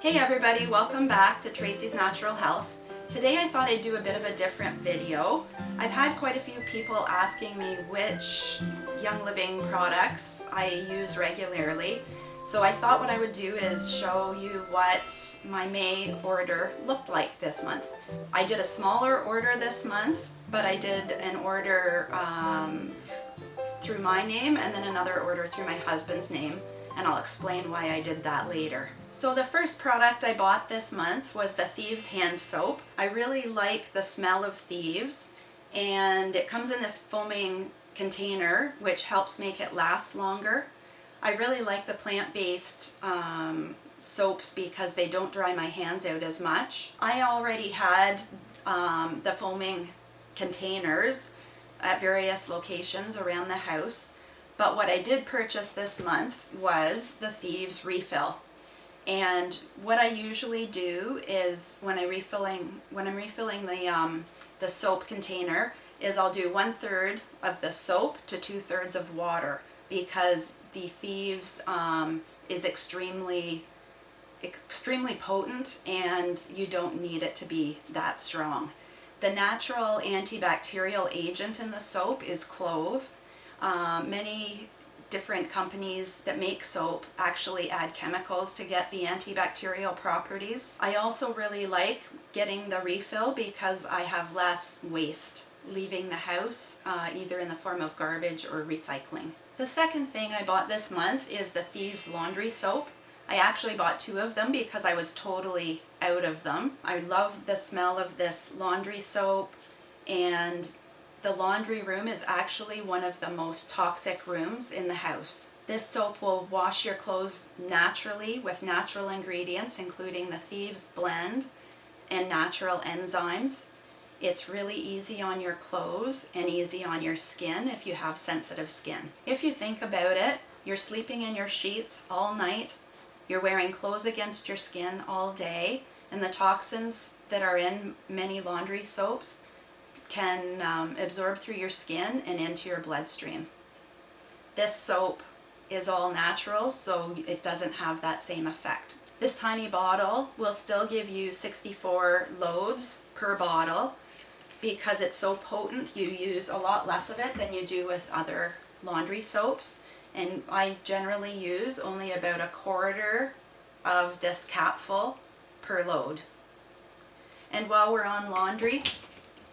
Hey everybody, welcome back to Tracy's Natural Health. Today I thought I'd do a bit of a different video. I've had quite a few people asking me which Young Living products I use regularly. So I thought what I would do is show you what my May order looked like this month. I did a smaller order this month, but I did an order through my name and then another order through my husband's name, and I'll explain why I did that later. So the first product I bought this month was the Thieves hand soap. I really like the smell of Thieves, and it comes in this foaming container which helps make it last longer. I really like the plant-based soaps because they don't dry my hands out as much. I already had the foaming containers at various locations around the house, but what I did purchase this month was the Thieves refill. And what I usually do is when I'm refilling the soap container is I'll do 1/3 of the soap to 2/3 of water, because the Thieves is extremely potent and you don't need it to be that strong. The natural antibacterial agent in the soap is clove. Many different companies that make soap actually add chemicals to get the antibacterial properties. I also really like getting the refill because I have less waste leaving the house, either in the form of garbage or recycling. The second thing I bought this month is the Thieves laundry soap. I actually bought 2 of them because I was totally out of them. I love the smell of this laundry soap, and the laundry room is actually one of the most toxic rooms in the house. This soap will wash your clothes naturally with natural ingredients, including the Thieves blend and natural enzymes. It's really easy on your clothes and easy on your skin if you have sensitive skin. If you think about it, you're sleeping in your sheets all night, you're wearing clothes against your skin all day, and the toxins that are in many laundry soaps can absorb through your skin and into your bloodstream. This soap is all natural, so it doesn't have that same effect. This tiny bottle will still give you 64 loads per bottle. Because it's so potent, you use a lot less of it than you do with other laundry soaps, and I generally use only about 1/4 of this capful per load. And while we're on laundry,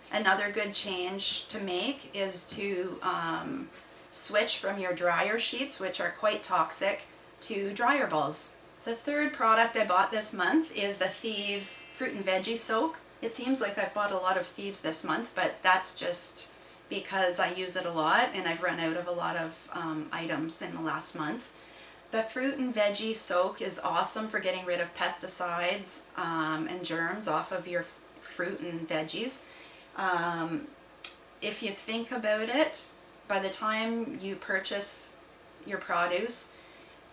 another good change to make is to switch from your dryer sheets, which are quite toxic, to dryer balls. The third product I bought this month is the Thieves fruit and veggie soak. It seems like I've bought a lot of Thieves this month, but that's just because I use it a lot and I've run out of a lot of items in the last month. The fruit and veggie soak is awesome for getting rid of pesticides and germs off of your fruit and veggies. If you think about it, by the time you purchase your produce,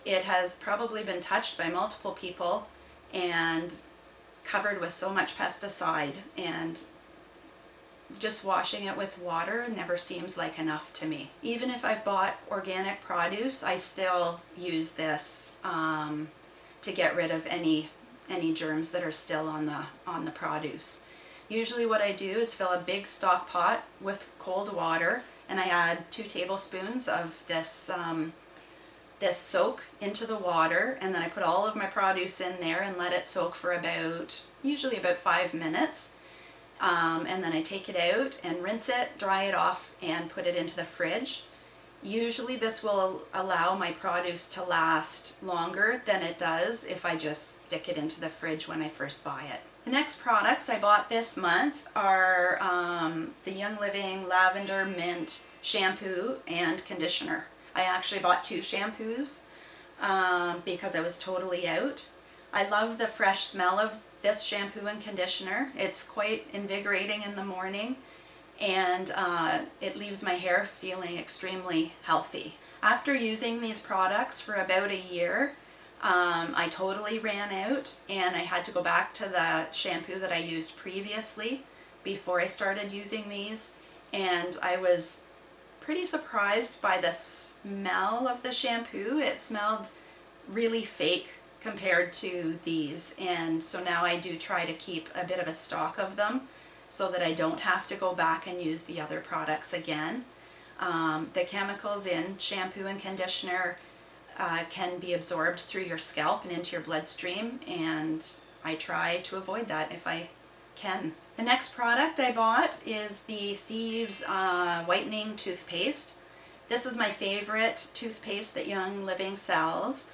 it has probably been touched by multiple people and covered with so much pesticide, and just washing it with water never seems like enough to me. Even if I've bought organic produce, I still use this to get rid of any germs that are still on the produce. Usually what I do is fill a big stock pot with cold water, and I add 2 tablespoons of this soak into the water, and then I put all of my produce in there and let it soak for usually about 5 minutes. And then I take it out and rinse it, dry it off, and put it into the fridge. Usually this will allow my produce to last longer than it does if I just stick it into the fridge when I first buy it. The next products I bought this month are the Young Living Lavender Mint shampoo and conditioner. I actually bought 2 shampoos because I was totally out. I love the fresh smell of this shampoo and conditioner. It's quite invigorating in the morning, and it leaves my hair feeling extremely healthy. After using these products for about a year, I totally ran out, and I had to go back to the shampoo that I used previously before I started using these, and I was pretty surprised by the smell of the shampoo. It smelled really fake compared to these, and so now I do try to keep a bit of a stock of them so that I don't have to go back and use the other products again. The chemicals in shampoo and conditioner can be absorbed through your scalp and into your bloodstream, and I try to avoid that if I can. The next product I bought is the Thieves Whitening Toothpaste. This is my favorite toothpaste that Young Living sells.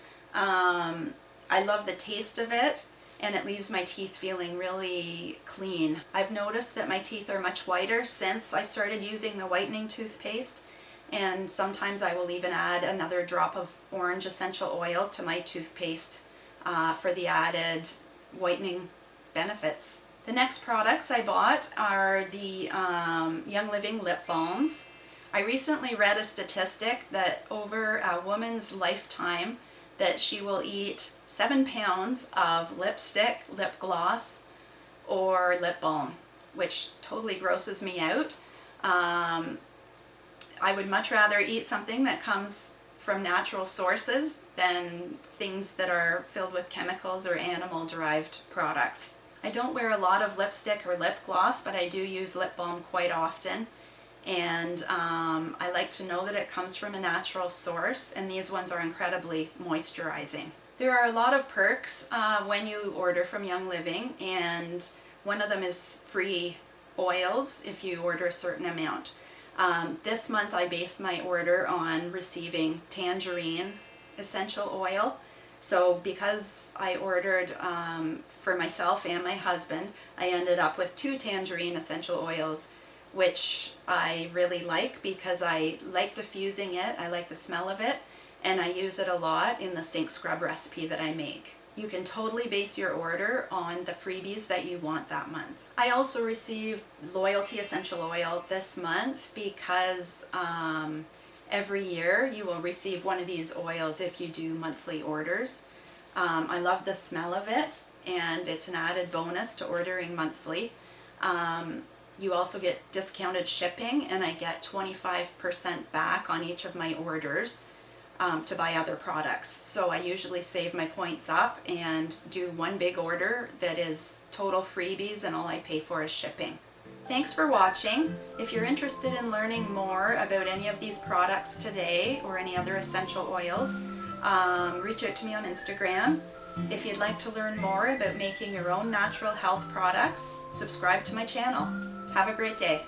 I love the taste of it, and it leaves my teeth feeling really clean. I've noticed that my teeth are much whiter since I started using the whitening toothpaste, and sometimes I will even add another drop of orange essential oil to my toothpaste for the added whitening benefits. The next products I bought are the Young Living lip balms. I recently read a statistic that over a woman's lifetime that she will eat 7 pounds of lipstick, lip gloss, or lip balm, which totally grosses me out. I would much rather eat something that comes from natural sources than things that are filled with chemicals or animal-derived products. I don't wear a lot of lipstick or lip gloss, but I do use lip balm quite often. And I like to know that it comes from a natural source, and these ones are incredibly moisturizing. There are a lot of perks when you order from Young Living, and one of them is free oils if you order a certain amount. This month I based my order on receiving Tangerine essential oil. So because I ordered for myself and my husband, I ended up with 2 Tangerine essential oils, which I really like because I like diffusing it, I like the smell of it, and I use it a lot in the sink scrub recipe that I make. You can totally base your order on the freebies that you want that month. I also received Loyalty Essential Oil this month because every year you will receive one of these oils if you do monthly orders. I love the smell of it, and it's an added bonus to ordering monthly. You also get discounted shipping, and I get 25% back on each of my orders to buy other products. So I usually save my points up and do one big order that is total freebies, and all I pay for is shipping. Thanks for watching. If you're interested in learning more about any of these products today or any other essential oils, reach out to me on Instagram. If you'd like to learn more about making your own natural health products, subscribe to my channel. Have a great day.